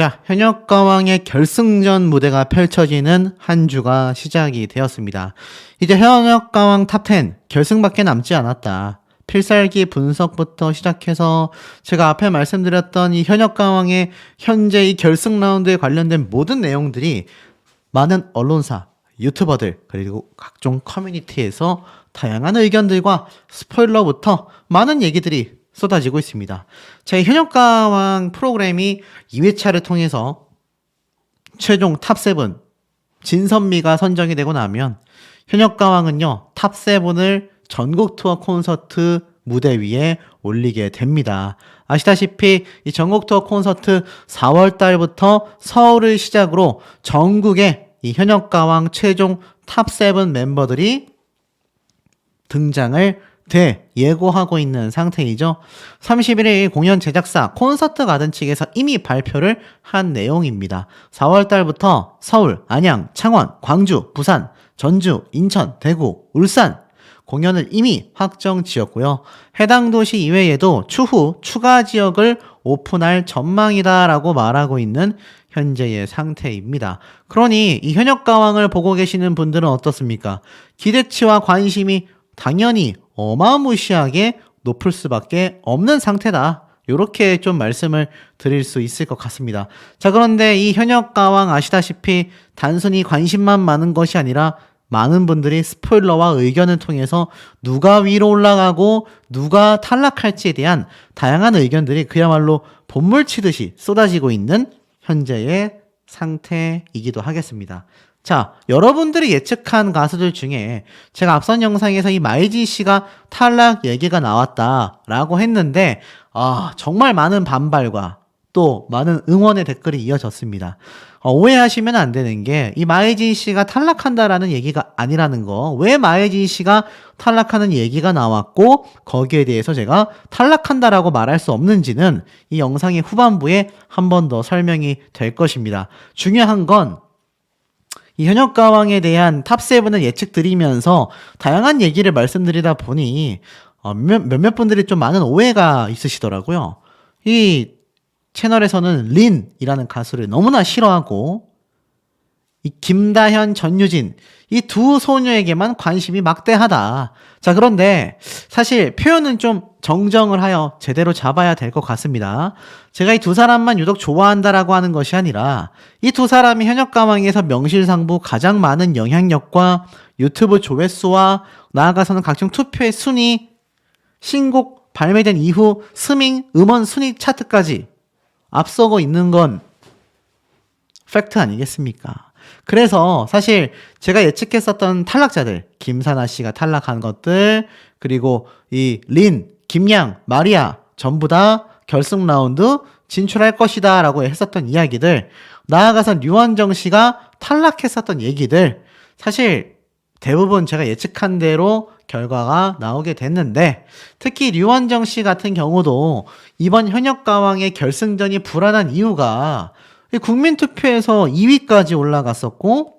자, 현역가왕의 결승전 무대가 펼쳐지는 한 주가 시작이 되었습니다. 이제 현역가왕 탑10 결승밖에 남지 않았다. 필살기 분석부터 시작해서 제가 앞에 말씀드렸던 이 현역가왕의 현재 이 결승 라운드에 관련된 모든 내용들이 많은 언론사, 유튜버들, 그리고 각종 커뮤니티에서 다양한 의견들과 스포일러부터 많은 얘기들이 쏟아지고 있습니다. 제 현역가왕 프로그램이 2회차를 통해서 최종 탑7 진선미가 선정이 되고 나면 현역가왕은요 탑7을 전국 투어 콘서트 무대 위에 올리게 됩니다. 아시다시피 이 전국 투어 콘서트 4월 달부터 서울을 시작으로 전국에 이 현역가왕 최종 탑7 멤버들이 등장을 예고하고 있는 상태이죠. 31일 공연 제작사 콘서트 가든 측에서 이미 발표를 한 내용입니다. 4월 달부터 서울, 안양, 창원, 광주, 부산, 전주, 인천, 대구, 울산 공연을 이미 확정 지었고요. 해당 도시 이외에도 추후 추가 지역을 오픈할 전망이다라고 말하고 있는 현재의 상태입니다. 그러니 이 현역가왕을 보고 계시는 분들은 어떻습니까? 기대치와 관심이 당연히 어마무시하게 높을 수밖에 없는 상태다. 이렇게 좀 말씀을 드릴 수 있을 것 같습니다. 자, 그런데 이 현역가왕 아시다시피 단순히 관심만 많은 것이 아니라 많은 분들이 스포일러와 의견을 통해서 누가 위로 올라가고 누가 탈락할지에 대한 다양한 의견들이 그야말로 본물치듯이 쏟아지고 있는 현재의 상태이기도 하겠습니다. 자, 여러분들이 예측한 가수들 중에 제가 앞선 영상에서 이 마이진 씨가 탈락 얘기가 나왔다라고 했는데 정말 많은 반발과 또 많은 응원의 댓글이 이어졌습니다. 오해하시면 안 되는 게 이 마이진 씨가 탈락한다라는 얘기가 아니라는 거. 왜 마이진 씨가 탈락하는 얘기가 나왔고 거기에 대해서 제가 탈락한다라고 말할 수 없는지는 이 영상의 후반부에 한 번 더 설명이 될 것입니다. 중요한 건 이 현역가왕에 대한 탑7을 예측드리면서 다양한 얘기를 말씀드리다 보니 몇몇 분들이 좀 많은 오해가 있으시더라고요. 이 채널에서는 린이라는 가수를 너무나 싫어하고 이 김다현, 전유진 이 두 소녀에게만 관심이 막대하다. 자, 그런데 사실 표현은 좀 정정을 하여 제대로 잡아야 될 것 같습니다. 제가 이 두 사람만 유독 좋아한다라고 하는 것이 아니라 이 두 사람이 현역가왕에서 명실상부 가장 많은 영향력과 유튜브 조회수와 나아가서는 각종 투표의 순위, 신곡 발매된 이후 스밍, 음원 순위 차트까지 앞서고 있는 건 팩트 아니겠습니까? 그래서 사실 제가 예측했었던 탈락자들, 김사나 씨가 탈락한 것들, 그리고 이 린, 김양, 마리아 전부 다 결승 라운드 진출할 것이다 라고 했었던 이야기들, 나아가서 류원정 씨가 탈락했었던 얘기들, 사실 대부분 제가 예측한 대로 결과가 나오게 됐는데, 특히 류원정 씨 같은 경우도 이번 현역가왕의 결승전이 불안한 이유가 국민투표에서 2위까지 올라갔었고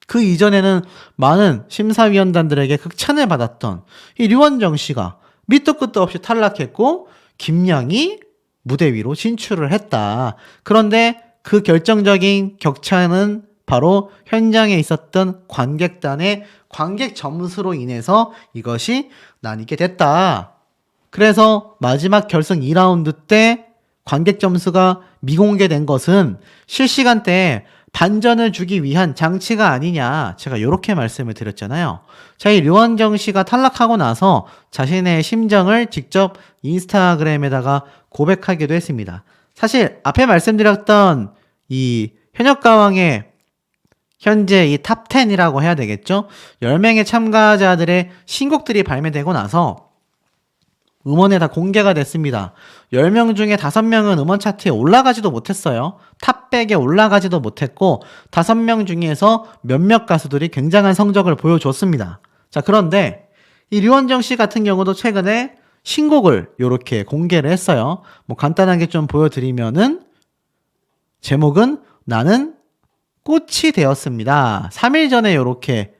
그 이전에는 많은 심사위원단들에게 극찬을 받았던 이 류원정 씨가 밑도 끝도 없이 탈락했고 김양이 무대 위로 진출을 했다. 그런데 그 결정적인 격차는 바로 현장에 있었던 관객단의 관객 점수로 인해서 이것이 나뉘게 됐다. 그래서 마지막 결승 2라운드 때 관객 점수가 미공개된 것은 실시간대에 반전을 주기 위한 장치가 아니냐, 제가 이렇게 말씀을 드렸잖아요. 자, 이 류원정 씨가 탈락하고 나서 자신의 심정을 직접 인스타그램에다가 고백하기도 했습니다. 사실 앞에 말씀드렸던 이 현역가왕의 현재 이 탑10이라고 해야 되겠죠? 10명의 참가자들의 신곡들이 발매되고 나서 음원에 다 공개가 됐습니다. 10명 중에 5명은 음원 차트에 올라가지도 못했어요. 탑100에 올라가지도 못했고 5명 중에서 몇몇 가수들이 굉장한 성적을 보여줬습니다. 자, 그런데 이 류원정 씨 같은 경우도 최근에 신곡을 이렇게 공개를 했어요. 뭐 간단하게 좀 보여드리면은 제목은 나는 꽃이 되었습니다. 3일 전에 이렇게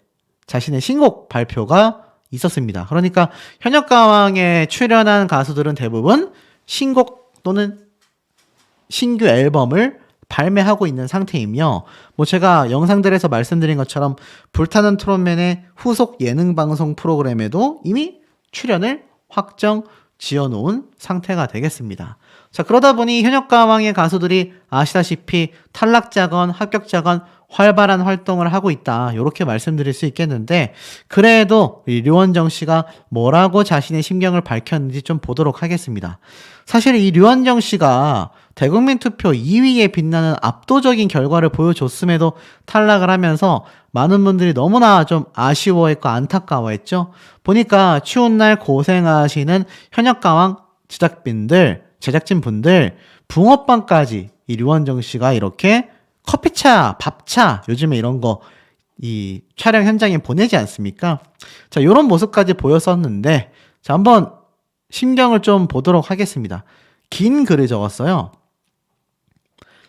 자신의 신곡 발표가 있었습니다. 그러니까 현역가왕에 출연한 가수들은 대부분 신곡 또는 신규 앨범을 발매하고 있는 상태이며 뭐 제가 영상들에서 말씀드린 것처럼 불타는 트롯맨의 후속 예능 방송 프로그램에도 이미 출연을 확정 지어놓은 상태가 되겠습니다. 자, 그러다 보니 현역가왕의 가수들이 아시다시피 탈락자건 합격자건 활발한 활동을 하고 있다. 이렇게 말씀드릴 수 있겠는데 그래도 이 류원정 씨가 뭐라고 자신의 심경을 밝혔는지 좀 보도록 하겠습니다. 사실 이 류원정 씨가 대국민 투표 2위에 빛나는 압도적인 결과를 보여줬음에도 탈락을 하면서 많은 분들이 너무나 좀 아쉬워했고 안타까워했죠. 보니까 추운 날 고생하시는 현역가왕 제작진분들 붕어빵까지 이 류원정 씨가 이렇게 커피차, 밥차, 요즘에 이런 거 이 촬영 현장에 보내지 않습니까? 자, 이런 모습까지 보였었는데 자, 한번 심경을 좀 보도록 하겠습니다. 긴 글을 적었어요.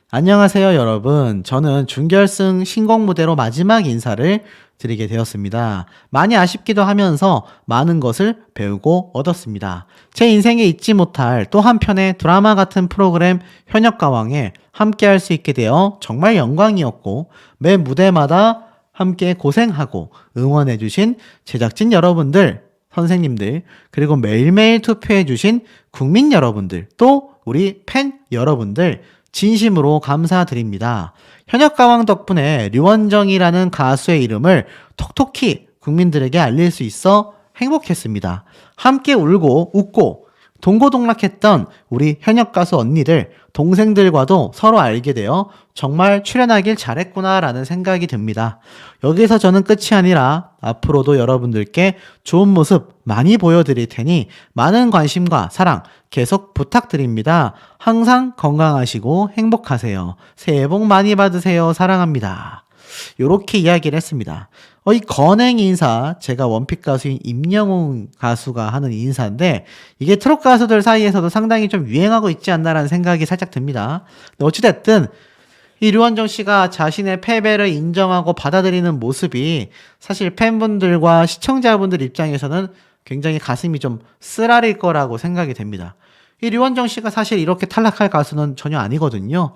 안녕하세요, 여러분. 저는 준결승 신곡 무대로 마지막 인사를 드리게 되었습니다. 많이 아쉽기도 하면서 많은 것을 배우고 얻었습니다. 제 인생에 잊지 못할 또 한편의 드라마 같은 프로그램 현역가왕에 함께 할 수 있게 되어 정말 영광이었고 매 무대마다 함께 고생하고 응원해주신 제작진 여러분들, 선생님들, 그리고 매일매일 투표해주신 국민 여러분들, 또 우리 팬 여러분들 진심으로 감사드립니다. 현역가왕 덕분에 류원정이라는 가수의 이름을 톡톡히 국민들에게 알릴 수 있어 행복했습니다. 함께 울고 웃고 동고동락했던 우리 현역가수 언니들, 동생들과도 서로 알게 되어 정말 출연하길 잘했구나라는 생각이 듭니다. 여기서 저는 끝이 아니라 앞으로도 여러분들께 좋은 모습 많이 보여드릴 테니 많은 관심과 사랑 계속 부탁드립니다. 항상 건강하시고 행복하세요. 새해 복 많이 받으세요. 사랑합니다. 요렇게 이야기를 했습니다. 이 건행 인사, 제가 원픽 가수인 임영웅 가수가 하는 인사인데 이게 트롯 가수들 사이에서도 상당히 좀 유행하고 있지 않나라는 생각이 살짝 듭니다. 어찌됐든 이 류원정 씨가 자신의 패배를 인정하고 받아들이는 모습이 사실 팬분들과 시청자분들 입장에서는 굉장히 가슴이 좀 쓰라릴 거라고 생각이 됩니다. 이 류원정 씨가 사실 이렇게 탈락할 가수는 전혀 아니거든요.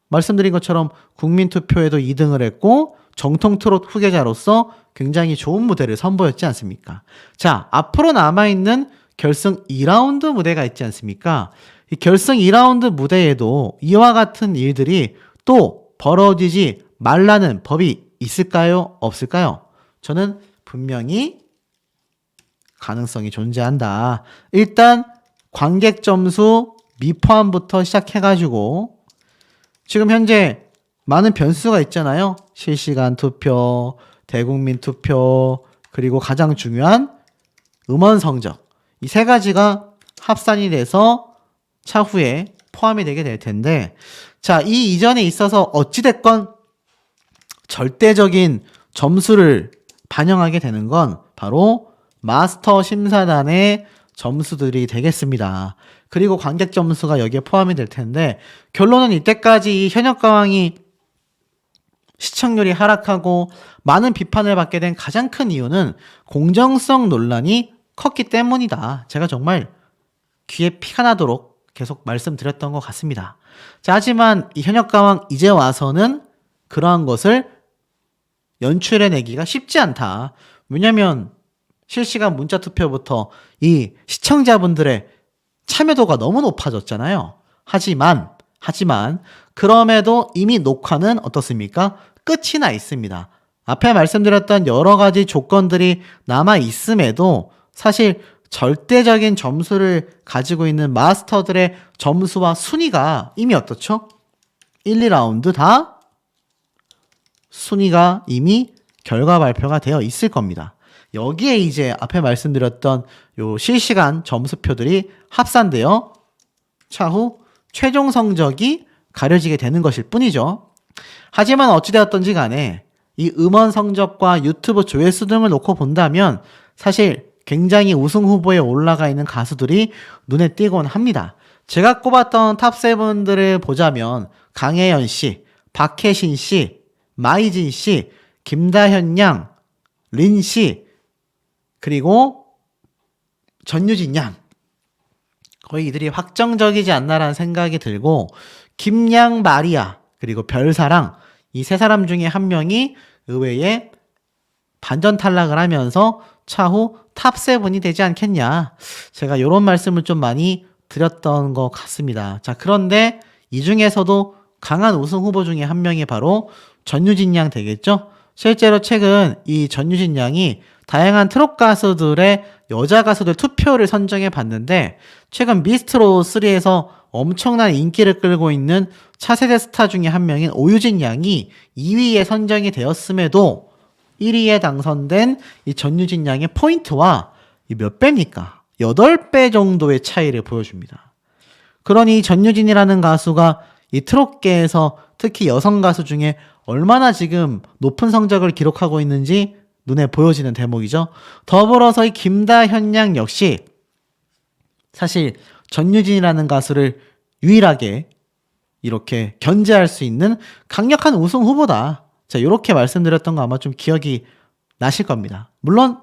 말씀드린 것처럼 국민투표에도 2등을 했고 정통 트롯 후계자로서 굉장히 좋은 무대를 선보였지 않습니까? 자, 앞으로 남아있는 결승 2라운드 무대가 있지 않습니까? 이 결승 2라운드 무대에도 이와 같은 일들이 또 벌어지지 말라는 법이 있을까요? 없을까요? 저는 분명히 가능성이 존재한다. 일단 관객 점수 미포함부터 시작해가지고 지금 현재 많은 변수가 있잖아요. 실시간 투표, 대국민 투표, 그리고 가장 중요한 음원 성적. 이 세 가지가 합산이 돼서 차후에 포함이 되게 될 텐데 자, 이 이전에 있어서 어찌됐건 절대적인 점수를 반영하게 되는 건 바로 마스터 심사단의 점수들이 되겠습니다. 그리고 관객 점수가 여기에 포함이 될 텐데 결론은 이때까지 현역가왕이 시청률이 하락하고 많은 비판을 받게 된 가장 큰 이유는 공정성 논란이 컸기 때문이다. 제가 정말 귀에 피가 나도록 계속 말씀드렸던 것 같습니다. 자, 하지만 이 현역가왕 이제 와서는 그러한 것을 연출해내기가 쉽지 않다. 왜냐면 실시간 문자 투표부터 이 시청자분들의 참여도가 너무 높아졌잖아요. 하지만 그럼에도 이미 녹화는 어떻습니까? 끝이 나 있습니다. 앞에 말씀드렸던 여러 가지 조건들이 남아 있음에도 사실 절대적인 점수를 가지고 있는 마스터들의 점수와 순위가 이미 어떻죠? 1, 2라운드 다 순위가 이미 결과 발표가 되어 있을 겁니다. 여기에 이제 앞에 말씀드렸던 요 실시간 점수표들이 합산되어 차후 최종 성적이 가려지게 되는 것일 뿐이죠. 하지만 어찌되었던지 간에 이 음원 성적과 유튜브 조회수 등을 놓고 본다면 사실 굉장히 우승 후보에 올라가 있는 가수들이 눈에 띄곤 합니다. 제가 꼽았던 탑7들을 보자면 강혜연 씨, 박혜신 씨, 마이진 씨, 김다현 양, 린 씨, 그리고 전유진 양. 거의 이들이 확정적이지 않나라는 생각이 들고 김양 마리아 그리고 별사랑 이 세 사람 중에 한 명이 의외에 반전 탈락을 하면서 차후 탑7이 되지 않겠냐. 제가 이런 말씀을 좀 많이 드렸던 것 같습니다. 자, 그런데 이 중에서도 강한 우승 후보 중에 한 명이 바로 전유진 양 되겠죠? 실제로 최근 이 전유진 양이 다양한 트롯 가수들의 여자 가수들 투표를 선정해 봤는데 최근 미스트롯 3에서 엄청난 인기를 끌고 있는 차세대 스타 중에 한 명인 오유진 양이 2위에 선정이 되었음에도 1위에 당선된 이 전유진 양의 포인트와 이 몇 배입니까? 8배 정도의 차이를 보여줍니다. 그러니 전유진이라는 가수가 이 트롯계에서 특히 여성 가수 중에 얼마나 지금 높은 성적을 기록하고 있는지 눈에 보여지는 대목이죠. 더불어서 이 김다현 양 역시 사실 전유진이라는 가수를 유일하게 이렇게 견제할 수 있는 강력한 우승 후보다. 자, 이렇게 말씀드렸던 거 아마 좀 기억이 나실 겁니다. 물론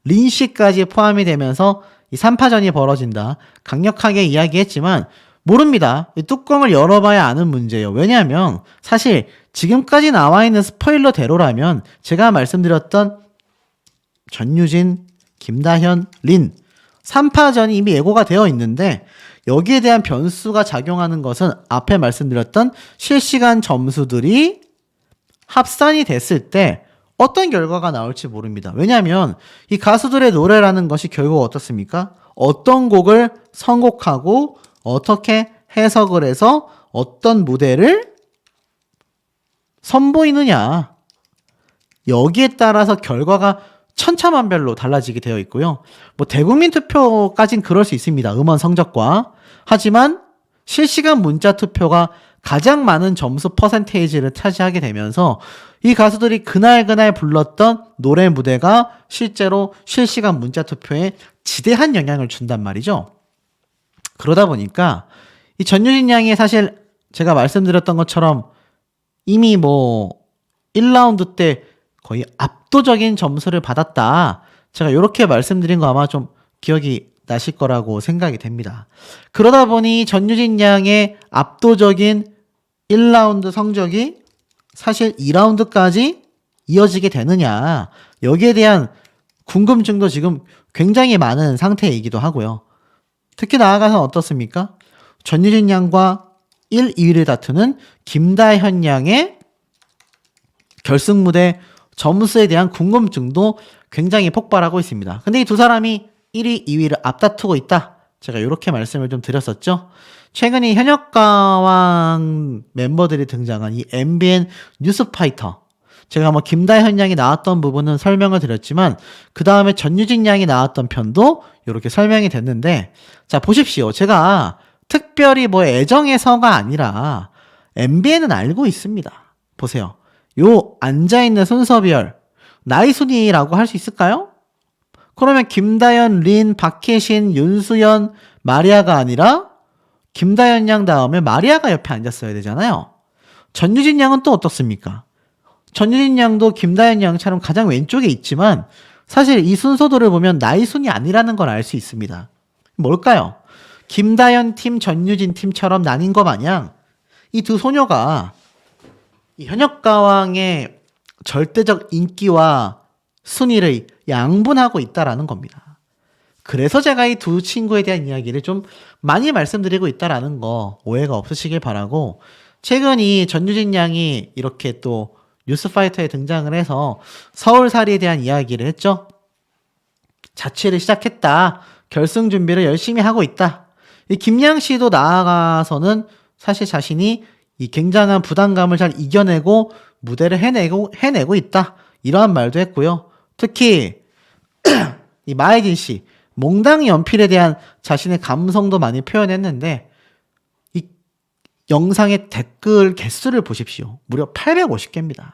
린 씨까지 포함이 되면서 이 3파전이 벌어진다. 강력하게 이야기했지만 모릅니다. 이 뚜껑을 열어봐야 아는 문제예요. 왜냐하면 사실 지금까지 나와 있는 스포일러대로라면 제가 말씀드렸던 전유진, 김다현, 린 3파전이 이미 예고가 되어 있는데 여기에 대한 변수가 작용하는 것은 앞에 말씀드렸던 실시간 점수들이 합산이 됐을 때 어떤 결과가 나올지 모릅니다. 왜냐하면 이 가수들의 노래라는 것이 결국 어떻습니까? 어떤 곡을 선곡하고 어떻게 해석을 해서 어떤 무대를 선보이느냐. 여기에 따라서 결과가 천차만별로 달라지게 되어 있고요. 뭐 대국민 투표까진 그럴 수 있습니다. 음원 성적과. 하지만 실시간 문자 투표가 가장 많은 점수 퍼센테이지를 차지하게 되면서 이 가수들이 그날 불렀던 노래 무대가 실제로 실시간 문자 투표에 지대한 영향을 준단 말이죠. 그러다 보니까 이 전유진 양이 사실 제가 말씀드렸던 것처럼 이미 뭐 1라운드 때 거의 압도적인 점수를 받았다. 제가 이렇게 말씀드린 거 아마 좀 기억이 나실 거라고 생각이 됩니다. 그러다 보니 전유진 양의 압도적인 1라운드 성적이 사실 2라운드까지 이어지게 되느냐. 여기에 대한 궁금증도 지금 굉장히 많은 상태이기도 하고요. 특히 나아가서 어떻습니까? 전유진 양과 1, 2위를 다투는 김다현 양의 결승 무대 점수에 대한 궁금증도 굉장히 폭발하고 있습니다. 근데 이 두 사람이 1위, 2위를 앞다투고 있다. 제가 이렇게 말씀을 좀 드렸었죠. 최근 이 현역가왕 멤버들이 등장한 이 MBN 뉴스파이터. 제가 뭐 김다현 양이 나왔던 부분은 설명을 드렸지만 그 다음에 전유진 양이 나왔던 편도 이렇게 설명이 됐는데 자 보십시오. 제가 특별히 뭐 애정해서가 아니라 MBN은 알고 있습니다. 보세요. 요 앉아있는 순서별 나이 순위라고 할 수 있을까요? 그러면 김다현, 린, 박혜신, 윤수연, 마리아가 아니라 김다현 양 다음에 마리아가 옆에 앉았어야 되잖아요. 전유진 양은 또 어떻습니까? 전유진 양도 김다현 양처럼 가장 왼쪽에 있지만 사실 이 순서도를 보면 나이 순이 아니라는 걸 알 수 있습니다. 뭘까요? 김다현 팀, 전유진 팀처럼 나뉜 것 마냥 이 두 소녀가 이 현역가왕의 절대적 인기와 순위를 양분하고 있다라는 겁니다. 그래서 제가 이 두 친구에 대한 이야기를 좀 많이 말씀드리고 있다라는 거 오해가 없으시길 바라고 최근 이 전유진 양이 이렇게 또 뉴스파이터에 등장을 해서 서울살이에 대한 이야기를 했죠. 자취를 시작했다. 결승 준비를 열심히 하고 있다. 이 김양 씨도 나아가서는 사실 자신이 이 굉장한 부담감을 잘 이겨내고 무대를 해내고 있다. 이러한 말도 했고요. 특히 이 마혜진 씨 몽당 연필에 대한 자신의 감성도 많이 표현했는데 이 영상의 댓글 개수를 보십시오. 무려 850개입니다.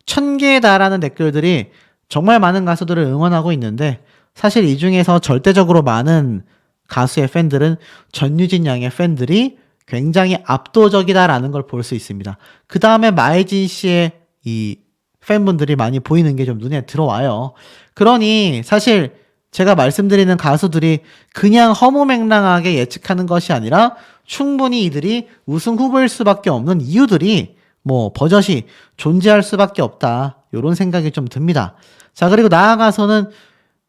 1000개에 달하는 댓글들이 정말 많은 가수들을 응원하고 있는데 사실 이 중에서 절대적으로 많은 가수의 팬들은 전유진 양의 팬들이 굉장히 압도적이다라는 걸 볼 수 있습니다. 그 다음에 마혜진 씨의 이 팬분들이 많이 보이는 게 좀 눈에 들어와요. 그러니 사실 제가 말씀드리는 가수들이 그냥 허무맹랑하게 예측하는 것이 아니라 충분히 이들이 우승 후보일 수밖에 없는 이유들이 뭐 버젓이 존재할 수밖에 없다. 이런 생각이 좀 듭니다. 자, 그리고 나아가서는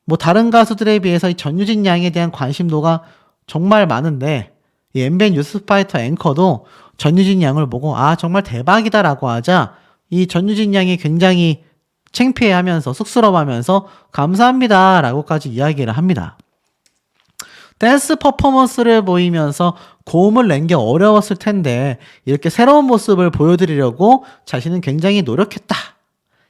뭐 다른 가수들에 비해서 이 전유진 양에 대한 관심도가 정말 많은데 이 MBN 뉴스파이터 앵커도 전유진 양을 보고 아 정말 대박이다라고 하자 이 전유진 양이 굉장히 창피해하면서 쑥스러워하면서 감사합니다라고까지 이야기를 합니다. 댄스 퍼포먼스를 보이면서 고음을 낸 게 어려웠을 텐데 이렇게 새로운 모습을 보여드리려고 자신은 굉장히 노력했다.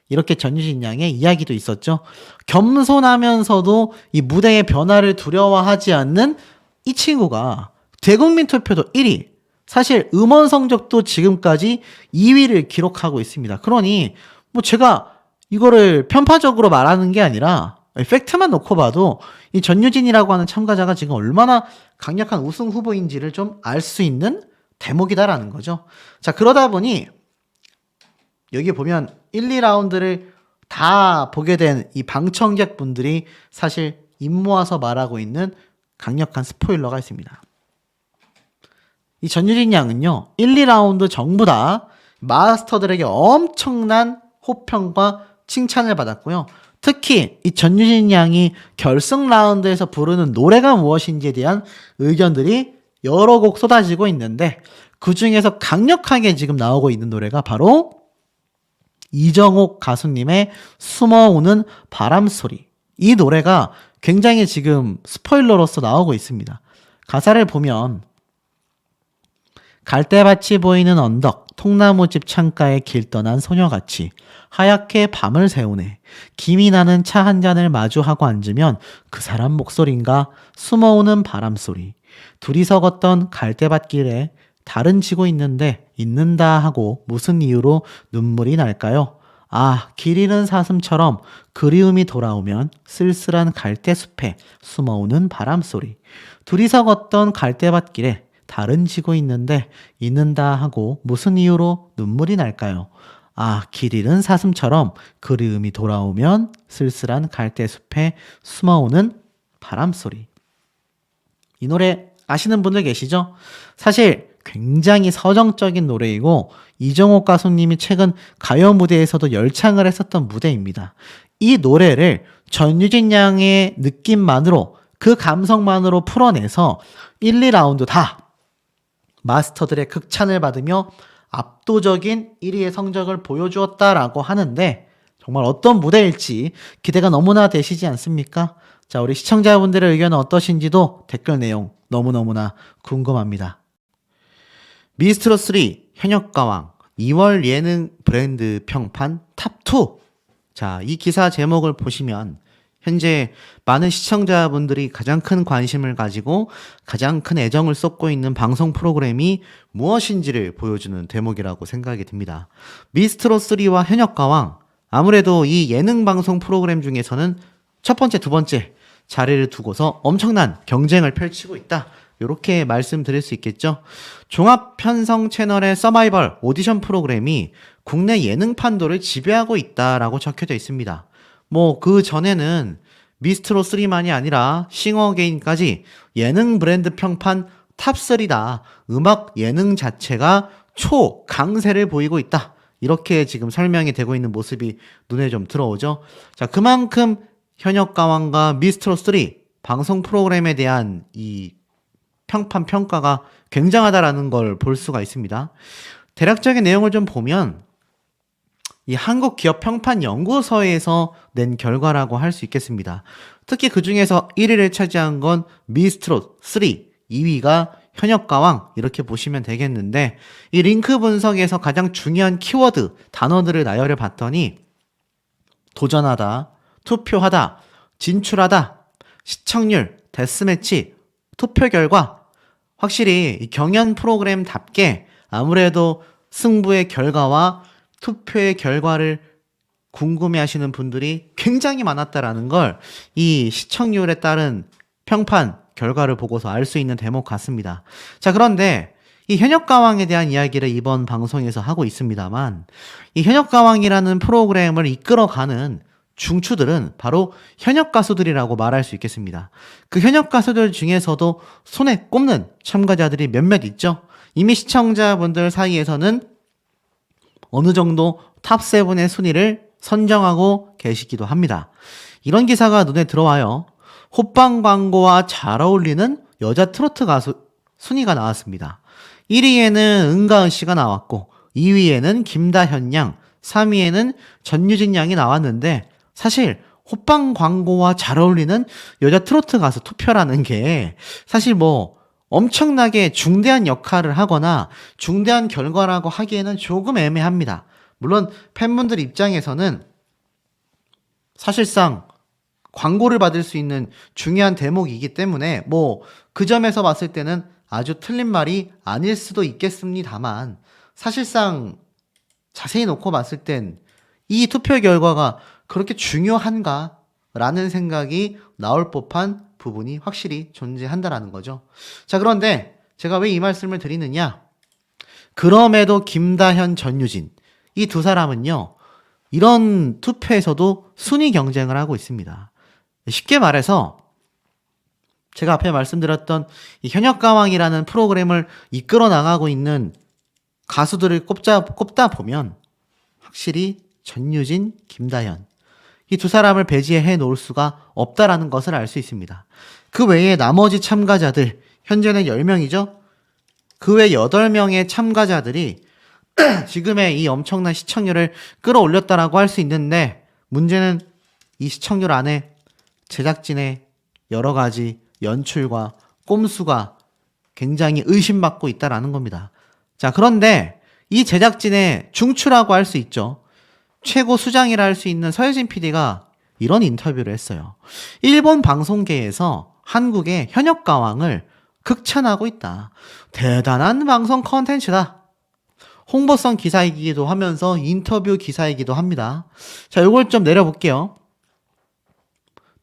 이렇게 전유진 양의 이야기도 있었죠. 겸손하면서도 이 무대의 변화를 두려워하지 않는 이 친구가 대국민 투표도 1위, 사실 음원 성적도 지금까지 2위를 기록하고 있습니다. 그러니 뭐 제가 이거를 편파적으로 말하는 게 아니라 팩트만 놓고 봐도 이 전유진이라고 하는 참가자가 지금 얼마나 강력한 우승 후보인지를 좀 알 수 있는 대목이다라는 거죠. 자, 그러다 보니 여기 보면 1, 2라운드를 다 보게 된 이 방청객 분들이 사실 입 모아서 말하고 있는 강력한 스포일러가 있습니다. 이 전유진 양은요, 1, 2라운드 전부 다 마스터들에게 엄청난 호평과 칭찬을 받았고요. 특히 이 전유진 양이 결승 라운드에서 부르는 노래가 무엇인지에 대한 의견들이 여러 곡 쏟아지고 있는데 그 중에서 강력하게 지금 나오고 있는 노래가 바로 이정옥 가수님의 숨어오는 바람소리. 이 노래가 굉장히 지금 스포일러로서 나오고 있습니다. 가사를 보면 갈대밭이 보이는 언덕, 통나무집 창가에 길 떠난 소녀같이 하얗게 밤을 새우네. 김이 나는 차 한 잔을 마주하고 앉으면 그 사람 목소리인가 숨어오는 바람소리. 둘이서 걷던 갈대밭길에 달은 지고 있는데 있는다 하고 무슨 이유로 눈물이 날까요? 아, 길 잃은 사슴처럼 그리움이 돌아오면 쓸쓸한 갈대숲에 숨어오는 바람소리. 둘이서 걷던 갈대밭길에 달은 지고 있는데 있는다 하고 무슨 이유로 눈물이 날까요? 아, 길 잃은 사슴처럼 그리움이 돌아오면 쓸쓸한 갈대숲에 숨어오는 바람소리. 이 노래 아시는 분들 계시죠? 사실 굉장히 서정적인 노래이고 이정옥 가수님이 최근 가요 무대에서도 열창을 했었던 무대입니다. 이 노래를 전유진 양의 느낌만으로 그 감성만으로 풀어내서 1, 2라운드 다 마스터들의 극찬을 받으며 압도적인 1위의 성적을 보여주었다라고 하는데 정말 어떤 무대일지 기대가 너무나 되시지 않습니까? 자, 우리 시청자분들의 의견은 어떠신지도 댓글 내용 너무너무나 궁금합니다. 미스트롯3 현역가왕 2월 예능 브랜드 평판 탑2. 자, 이 기사 제목을 보시면 현재 많은 시청자분들이 가장 큰 관심을 가지고 가장 큰 애정을 쏟고 있는 방송 프로그램이 무엇인지를 보여주는 대목이라고 생각이 듭니다. 미스트롯3와 현역가왕, 아무래도 이 예능 방송 프로그램 중에서는 첫 번째, 두 번째 자리를 두고서 엄청난 경쟁을 펼치고 있다. 이렇게 말씀드릴 수 있겠죠. 종합 편성 채널의 서바이벌 오디션 프로그램이 국내 예능 판도를 지배하고 있다라고 적혀져 있습니다. 뭐 그 전에는 미스트롯3만이 아니라 싱어게인까지 예능 브랜드 평판 탑3다. 음악 예능 자체가 초강세를 보이고 있다. 이렇게 지금 설명이 되고 있는 모습이 눈에 좀 들어오죠. 자, 그만큼 현역가왕과 미스트롯3 방송 프로그램에 대한 이 평판 평가가 굉장하다라는 걸 볼 수가 있습니다. 대략적인 내용을 좀 보면 이 한국기업평판연구소에서 낸 결과라고 할 수 있겠습니다. 특히 그 중에서 1위를 차지한 건 미스트롯3, 2위가 현역가왕 이렇게 보시면 되겠는데 이 링크 분석에서 가장 중요한 키워드, 단어들을 나열해 봤더니 도전하다, 투표하다, 진출하다, 시청률, 데스매치, 투표 결과 확실히 이 경연 프로그램답게 아무래도 승부의 결과와 투표의 결과를 궁금해하시는 분들이 굉장히 많았다라는 걸 이 시청률에 따른 평판 결과를 보고서 알 수 있는 대목 같습니다. 자, 그런데 이 현역가왕에 대한 이야기를 이번 방송에서 하고 있습니다만 이 현역가왕이라는 프로그램을 이끌어가는 중추들은 바로 현역 가수들이라고 말할 수 있겠습니다. 그 현역 가수들 중에서도 손에 꼽는 참가자들이 몇몇 있죠. 이미 시청자분들 사이에서는 어느 정도 탑7의 순위를 선정하고 계시기도 합니다. 이런 기사가 눈에 들어와요. 호빵 광고와 잘 어울리는 여자 트로트 가수 순위가 나왔습니다. 1위에는 은가은 씨가 나왔고 2위에는 김다현 양, 3위에는 전유진 양이 나왔는데 사실 호빵 광고와 잘 어울리는 여자 트로트 가수 투표라는 게 사실 뭐 엄청나게 중대한 역할을 하거나 중대한 결과라고 하기에는 조금 애매합니다. 물론 팬분들 입장에서는 사실상 광고를 받을 수 있는 중요한 대목이기 때문에 뭐 그 점에서 봤을 때는 아주 틀린 말이 아닐 수도 있겠습니다만 사실상 자세히 놓고 봤을 땐 이 투표 결과가 그렇게 중요한가? 라는 생각이 나올 법한 부분이 확실히 존재한다라는 거죠. 자, 그런데 제가 왜 이 말씀을 드리느냐? 그럼에도 김다현, 전유진 이 두 사람은요. 이런 투표에서도 순위 경쟁을 하고 있습니다. 쉽게 말해서 제가 앞에 말씀드렸던 이 현역가왕이라는 프로그램을 이끌어 나가고 있는 가수들을 꼽다 보면 확실히 전유진, 김다현 이 두 사람을 배제해 놓을 수가 없다라는 것을 알 수 있습니다. 그 외에 나머지 참가자들 현재는 10명이죠. 그 외 8명의 참가자들이 지금의 이 엄청난 시청률을 끌어올렸다라고 할 수 있는데 문제는 이 시청률 안에 제작진의 여러 가지 연출과 꼼수가 굉장히 의심받고 있다라는 겁니다. 자, 그런데 이 제작진의 중추라고 할 수 있죠. 최고 수장이라 할 수 있는 서혜진 PD가 이런 인터뷰를 했어요. 일본 방송계에서 한국의 현역 가왕을 극찬하고 있다. 대단한 방송 컨텐츠다. 홍보성 기사이기도 하면서 인터뷰 기사이기도 합니다. 자, 요걸 좀 내려볼게요.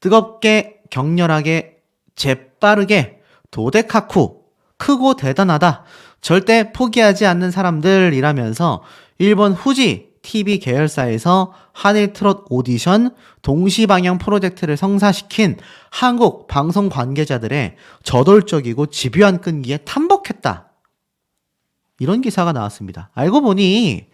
뜨겁게, 격렬하게, 재빠르게, 도데카쿠, 크고 대단하다. 절대 포기하지 않는 사람들이라면서 일본 후지 TV 계열사에서 한일 트롯 오디션 동시방영 프로젝트를 성사시킨 한국 방송 관계자들의 저돌적이고 집요한 끈기에 탐복했다. 이런 기사가 나왔습니다. 알고 보니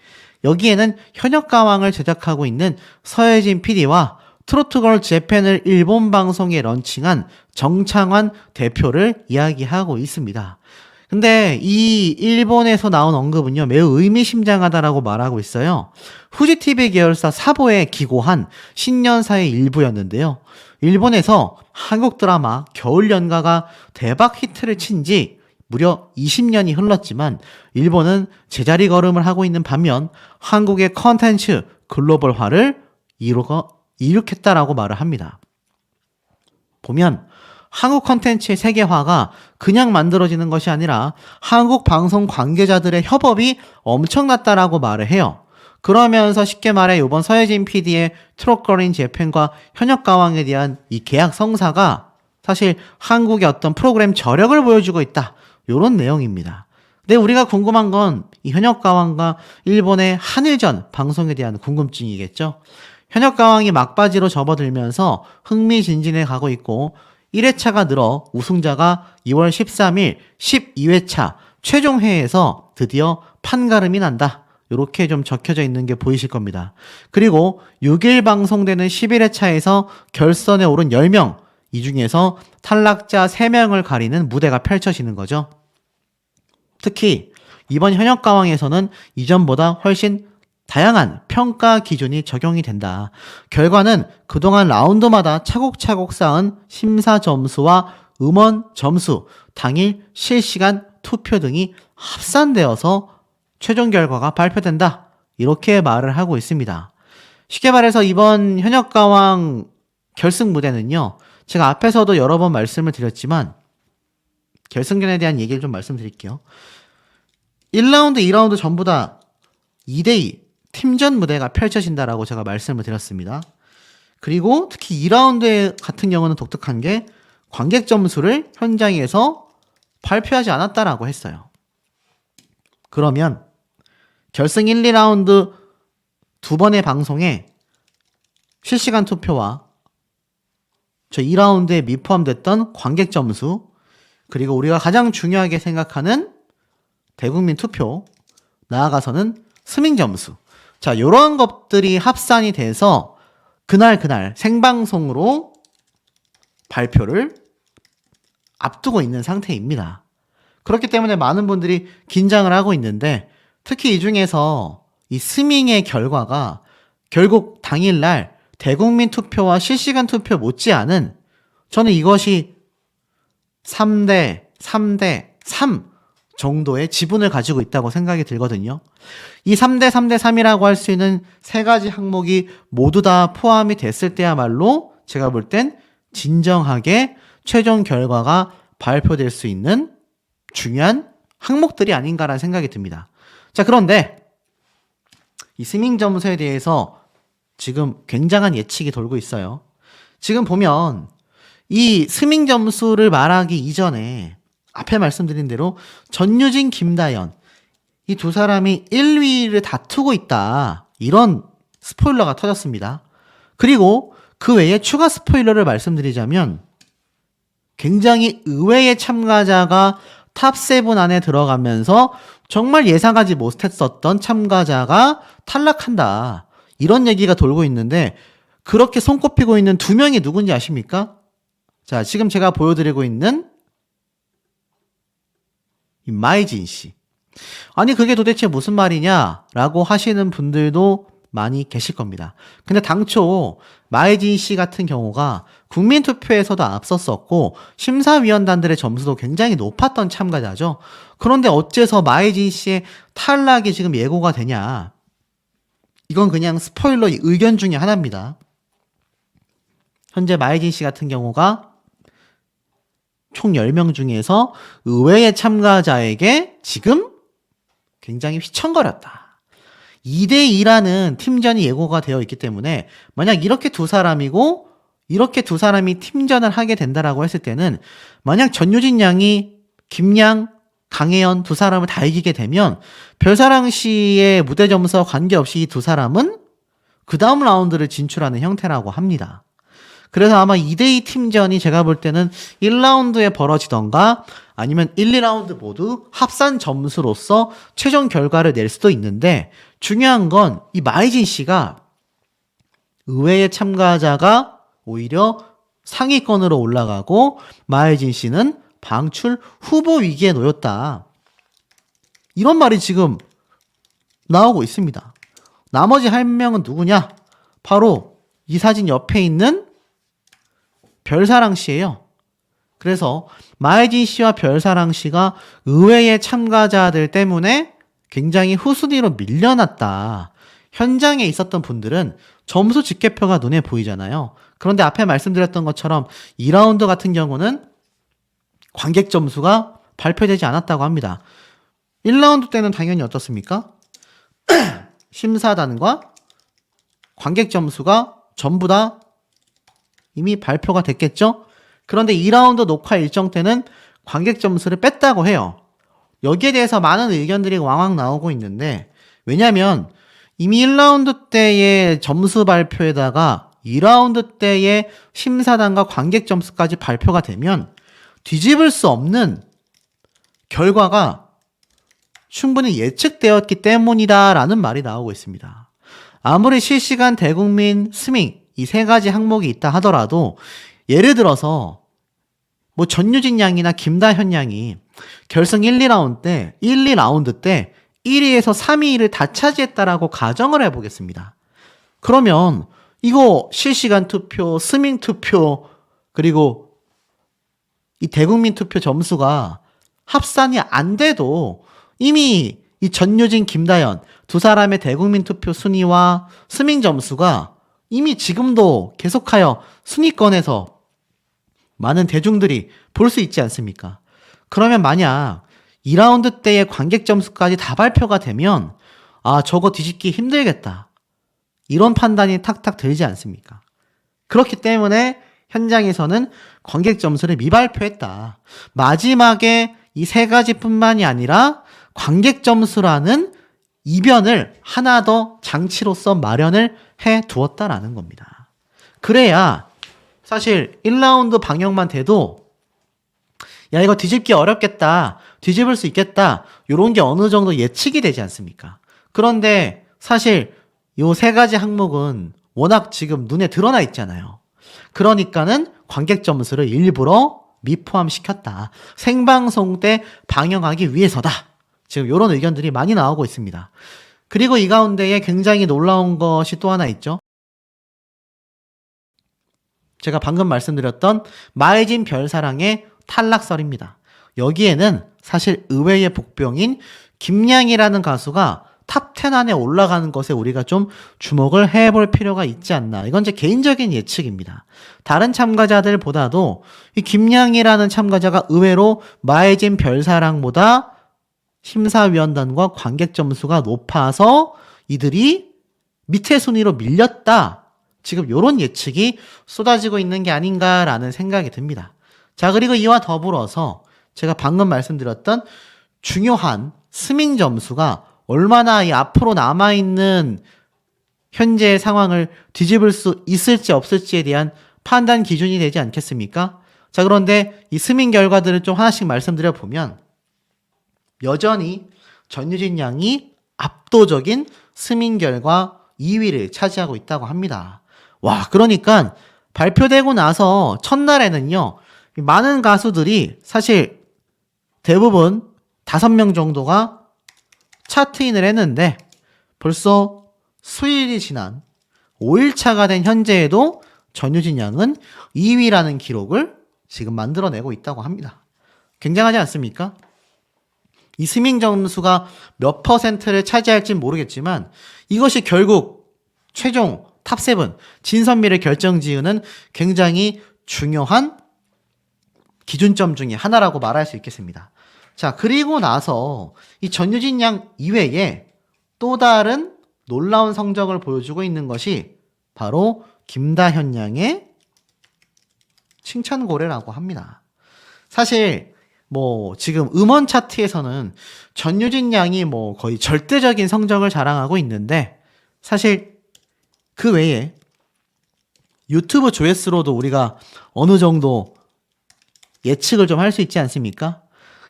여기에는 현역가왕을 제작하고 있는 서혜진 PD와 트로트걸 재팬을 일본 방송에 런칭한 정창환 대표를 이야기하고 있습니다. 근데 이 일본에서 나온 언급은요, 매우 의미심장하다라고 말하고 있어요. 후지TV 계열사 사보에 기고한 신년사의 일부였는데요. 일본에서 한국 드라마 겨울연가가 대박 히트를 친 지 무려 20년이 흘렀지만 일본은 제자리 걸음을 하고 있는 반면 한국의 컨텐츠 글로벌화를 일으켰다라고 말을 합니다. 보면 한국 컨텐츠의 세계화가 그냥 만들어지는 것이 아니라 한국 방송 관계자들의 협업이 엄청났다라고 말을 해요. 그러면서 쉽게 말해 이번 서혜진 PD의 트롯거린 재팬과 현역가왕에 대한 이 계약 성사가 사실 한국의 어떤 프로그램 저력을 보여주고 있다. 이런 내용입니다. 근데 우리가 궁금한 건 이 현역가왕과 일본의 한일전 방송에 대한 궁금증이겠죠. 현역가왕이 막바지로 접어들면서 흥미진진해 가고 있고 1회차가 늘어 우승자가 2월 13일 12회차 최종회에서 드디어 판가름이 난다. 이렇게 좀 적혀져 있는 게 보이실 겁니다. 그리고 6일 방송되는 11회차에서 결선에 오른 10명, 이 중에서 탈락자 3명을 가리는 무대가 펼쳐지는 거죠. 특히 이번 현역가왕에서는 이전보다 훨씬 다양한 평가 기준이 적용이 된다. 결과는 그동안 라운드마다 차곡차곡 쌓은 심사 점수와 음원 점수, 당일 실시간 투표 등이 합산되어서 최종 결과가 발표된다. 이렇게 말을 하고 있습니다. 쉽게 말해서 이번 현역가왕 결승 무대는요. 제가 앞에서도 여러 번 말씀을 드렸지만 결승전에 대한 얘기를 좀 말씀드릴게요. 1라운드, 2라운드 전부 다 2대2 팀전 무대가 펼쳐진다라고 제가 말씀을 드렸습니다. 그리고 특히 2라운드 같은 경우는 독특한 게 관객 점수를 현장에서 발표하지 않았다라고 했어요. 그러면 결승 1, 2라운드 두 번의 방송에 실시간 투표와 저 2라운드에 미포함됐던 관객 점수, 그리고 우리가 가장 중요하게 생각하는 대국민 투표, 나아가서는 스밍 점수. 자, 요런 것들이 합산이 돼서 그날 생방송으로 발표를 앞두고 있는 상태입니다. 그렇기 때문에 많은 분들이 긴장을 하고 있는데, 특히 이 중에서 이 스밍의 결과가 결국 당일날 대국민 투표와 실시간 투표 못지않은, 저는 이것이 3대 3 정도의 지분을 가지고 있다고 생각이 들거든요. 이 3대 3이라고 할 수 있는 세 가지 항목이 모두 다 포함이 됐을 때야말로 제가 볼 땐 진정하게 최종 결과가 발표될 수 있는 중요한 항목들이 아닌가라는 생각이 듭니다. 자, 그런데 이 스밍 점수에 대해서 지금 굉장한 예측이 돌고 있어요. 지금 보면 이 스밍 점수를 말하기 이전에 앞에 말씀드린 대로 전유진, 김다연 이 두 사람이 1위를 다투고 있다, 이런 스포일러가 터졌습니다. 그리고 그 외에 추가 스포일러를 말씀드리자면 굉장히 의외의 참가자가 탑7 안에 들어가면서 정말 예상하지 못했었던 참가자가 탈락한다, 이런 얘기가 돌고 있는데, 그렇게 손꼽히고 있는 두 명이 누군지 아십니까? 자, 지금 제가 보여드리고 있는 이 마이진 씨. 아니, 그게 도대체 무슨 말이냐라고 하시는 분들도 많이 계실 겁니다. 근데 당초 마이진 씨 같은 경우가 국민투표에서도 앞섰었고 심사위원단들의 점수도 굉장히 높았던 참가자죠. 그런데 어째서 마이진 씨의 탈락이 지금 예고가 되냐? 이건 그냥 스포일러 의견 중에 하나입니다. 현재 마이진 씨 같은 경우가 총 10명 중에서 의외의 참가자에게 지금 굉장히 휘청거렸다. 2대2라는 팀전이 예고가 되어 있기 때문에 만약 이렇게 두 사람이고 이렇게 두 사람이 팀전을 하게 된다라고 했을 때는, 만약 전유진 양이 김양, 강혜연 두 사람을 다 이기게 되면 별사랑 씨의 무대 점수와 관계없이 이 두 사람은 그 다음 라운드를 진출하는 형태라고 합니다. 그래서 아마 2대2 팀전이 제가 볼 때는 1라운드에 벌어지던가 아니면 1, 2라운드 모두 합산 점수로서 최종 결과를 낼 수도 있는데, 중요한 건 이 마이진 씨가 의외의 참가자가 오히려 상위권으로 올라가고 마이진 씨는 방출 후보 위기에 놓였다, 이런 말이 지금 나오고 있습니다. 나머지 한 명은 누구냐? 바로 이 사진 옆에 있는 별사랑 씨예요. 그래서 마이진 씨와 별사랑 씨가 의외의 참가자들 때문에 굉장히 후순위로 밀려났다. 현장에 있었던 분들은 점수 집계표가 눈에 보이잖아요. 그런데 앞에 말씀드렸던 것처럼 2라운드 같은 경우는 관객 점수가 발표되지 않았다고 합니다. 1라운드 때는 당연히 어떻습니까? 심사단과 관객 점수가 전부 다 이미 발표가 됐겠죠? 그런데 2라운드 녹화 일정 때는 관객 점수를 뺐다고 해요. 여기에 대해서 많은 의견들이 왕왕 나오고 있는데, 왜냐면 이미 1라운드 때의 점수 발표에다가 2라운드 때의 심사단과 관객 점수까지 발표가 되면 뒤집을 수 없는 결과가 충분히 예측되었기 때문이다라는 말이 나오고 있습니다. 아무리 실시간 대국민 스밍 이 세 가지 항목이 있다 하더라도, 예를 들어서 뭐 전유진 양이나 김다현 양이 결승 1, 2라운드 때 1위에서 3위를 다 차지했다라고 가정을 해보겠습니다. 그러면 이거 실시간 투표, 스밍 투표, 그리고 이 대국민 투표 점수가 합산이 안 돼도 이미 이 전유진, 김다연 두 사람의 대국민 투표 순위와 스밍 점수가 이미 지금도 계속하여 순위권에서 많은 대중들이 볼 수 있지 않습니까? 그러면 만약 2라운드 때의 관객 점수까지 다 발표가 되면 저거 뒤집기 힘들겠다, 이런 판단이 탁탁 들지 않습니까? 그렇기 때문에 현장에서는 관객 점수를 미발표했다. 마지막에 이 세 가지뿐만이 아니라 관객 점수라는 이변을 하나 더 장치로서 마련을 해 두었다라는 겁니다. 그래야 사실 1라운드 방영만 돼도 야 이거 뒤집기 어렵겠다. 뒤집을 수 있겠다. 요런 게 어느 정도 예측이 되지 않습니까? 그런데 사실 요 세 가지 항목은 워낙 지금 눈에 드러나 있잖아요. 그러니까는 관객 점수를 일부러 미포함시켰다. 생방송 때 방영하기 위해서다. 지금 이런 의견들이 많이 나오고 있습니다. 그리고 이 가운데에 굉장히 놀라운 것이 또 하나 있죠. 제가 방금 말씀드렸던 마해진 별사랑의 탈락설입니다. 여기에는 사실 의외의 복병인 김양이라는 가수가 탑10 안에 올라가는 것에 우리가 좀 주목을 해볼 필요가 있지 않나. 이건 제 개인적인 예측입니다. 다른 참가자들보다도 이 김양이라는 참가자가 의외로 마해진 별사랑보다 심사위원단과 관객 점수가 높아서 이들이 밑에 순위로 밀렸다. 지금 이런 예측이 쏟아지고 있는 게 아닌가라는 생각이 듭니다. 자, 그리고 이와 더불어서 제가 방금 말씀드렸던 중요한 스밍 점수가 얼마나 이 앞으로 남아있는 현재의 상황을 뒤집을 수 있을지 없을지에 대한 판단 기준이 되지 않겠습니까? 자, 그런데 이 스밍 결과들을 좀 하나씩 말씀드려 보면 여전히 전유진 양이 압도적인 스밍 결과 2위를 차지하고 있다고 합니다. 와, 그러니까 발표되고 나서 첫날에는요, 많은 가수들이 사실 대부분 5명 정도가 차트인을 했는데 벌써 수일이 지난 5일차가 된 현재에도 전유진 양은 2위라는 기록을 지금 만들어내고 있다고 합니다. 굉장하지 않습니까? 이 스밍 점수가 몇 퍼센트를 차지할진 모르겠지만 이것이 결국 최종 탑7 진선미를 결정지으는 굉장히 중요한 기준점 중에 하나라고 말할 수 있겠습니다. 자, 그리고 나서 이 전유진 양 이외에 또 다른 놀라운 성적을 보여주고 있는 것이 바로 김다현 양의 칭찬고래라고 합니다. 사실 지금 음원 차트에서는 전유진 양이 거의 절대적인 성적을 자랑하고 있는데 사실 그 외에 유튜브 조회수로도 우리가 어느 정도 예측을 좀 할 수 있지 않습니까?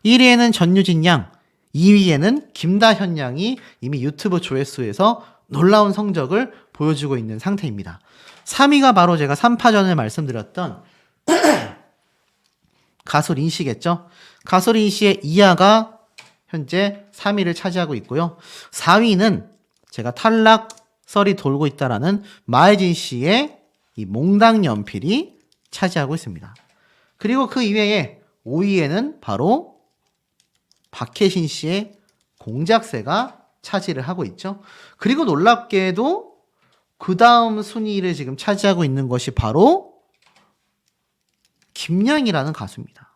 1위에는 전유진 양, 2위에는 김다현 양이 이미 유튜브 조회수에서 놀라운 성적을 보여주고 있는 상태입니다. 3위가 바로 제가 3파전을 말씀드렸던 가수 린씨겠죠? 가수 린씨의 이하가 현재 3위를 차지하고 있고요. 4위는 제가 탈락설이 돌고 있다라는 마해진 씨의 이 몽당 연필이 차지하고 있습니다. 그리고 그 이외에 5위에는 바로 박혜신 씨의 공작새가 차지를 하고 있죠. 그리고 놀랍게도 그 다음 순위를 지금 차지하고 있는 것이 바로 김양이라는 가수입니다.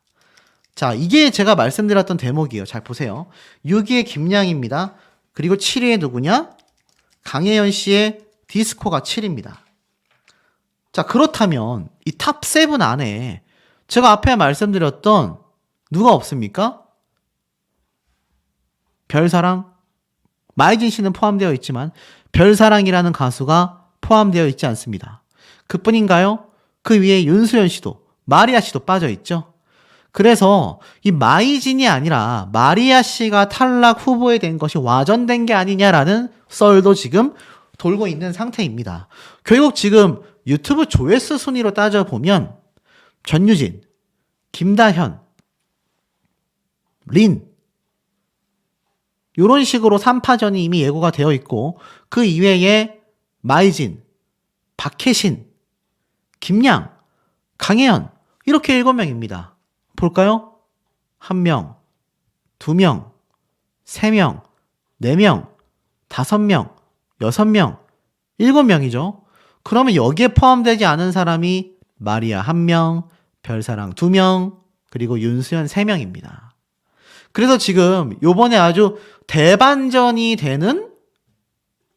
자, 이게 제가 말씀드렸던 대목이에요. 잘 보세요. 6위에 김양입니다. 그리고 7위에 누구냐? 강혜연 씨의 디스코가 7위입니다. 자, 그렇다면 이 탑7 안에 제가 앞에 말씀드렸던 누가 없습니까? 별사랑, 마해진 씨는 포함되어 있지만 별사랑이라는 가수가 포함되어 있지 않습니다. 그뿐인가요? 그 위에 윤수연 씨도, 마리아 씨도 빠져 있죠. 그래서 이 마이진이 아니라 마리아 씨가 탈락 후보에 된 것이 와전된 게 아니냐라는 썰도 지금 돌고 있는 상태입니다. 결국 지금 유튜브 조회수 순위로 따져보면 전유진, 김다현, 린 이런 식으로 3파전이 이미 예고가 되어 있고 그 이외에 마이진, 박혜신, 김양, 강혜연 이렇게 7명입니다. 볼까요? 1명, 2명, 3명, 4명, 5명, 6명, 7명이죠. 그러면 여기에 포함되지 않은 사람이 마리아 1명, 별사랑 2명, 그리고 윤수연 3명입니다. 그래서 지금 요번에 아주 대반전이 되는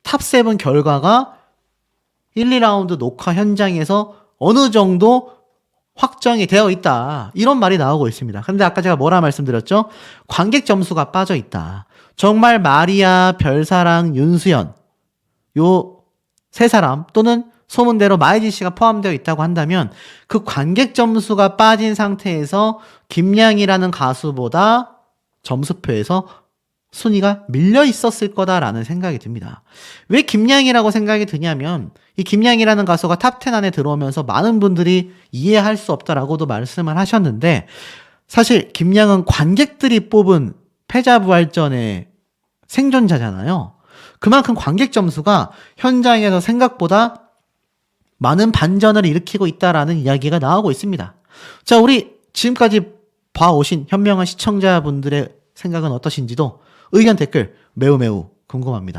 탑7 결과가 1, 2라운드 녹화 현장에서 어느 정도 확정이 되어 있다. 이런 말이 나오고 있습니다. 근데 아까 제가 뭐라 말씀드렸죠? 관객 점수가 빠져 있다. 정말 마리아, 별사랑, 윤수연 요 세 사람 또는 소문대로 마이지 씨가 포함되어 있다고 한다면 그 관객 점수가 빠진 상태에서 김양이라는 가수보다 점수표에서 순위가 밀려 있었을 거다라는 생각이 듭니다. 왜 김양이라고 생각이 드냐면 이 김양이라는 가수가 탑10 안에 들어오면서 많은 분들이 이해할 수 없다라고도 말씀을 하셨는데 사실 김양은 관객들이 뽑은 패자부활전의 생존자잖아요. 그만큼 관객 점수가 현장에서 생각보다 많은 반전을 일으키고 있다라는 이야기가 나오고 있습니다. 자, 우리 지금까지 봐오신 현명한 시청자분들의 생각은 어떠신지도 의견 댓글 매우 궁금합니다.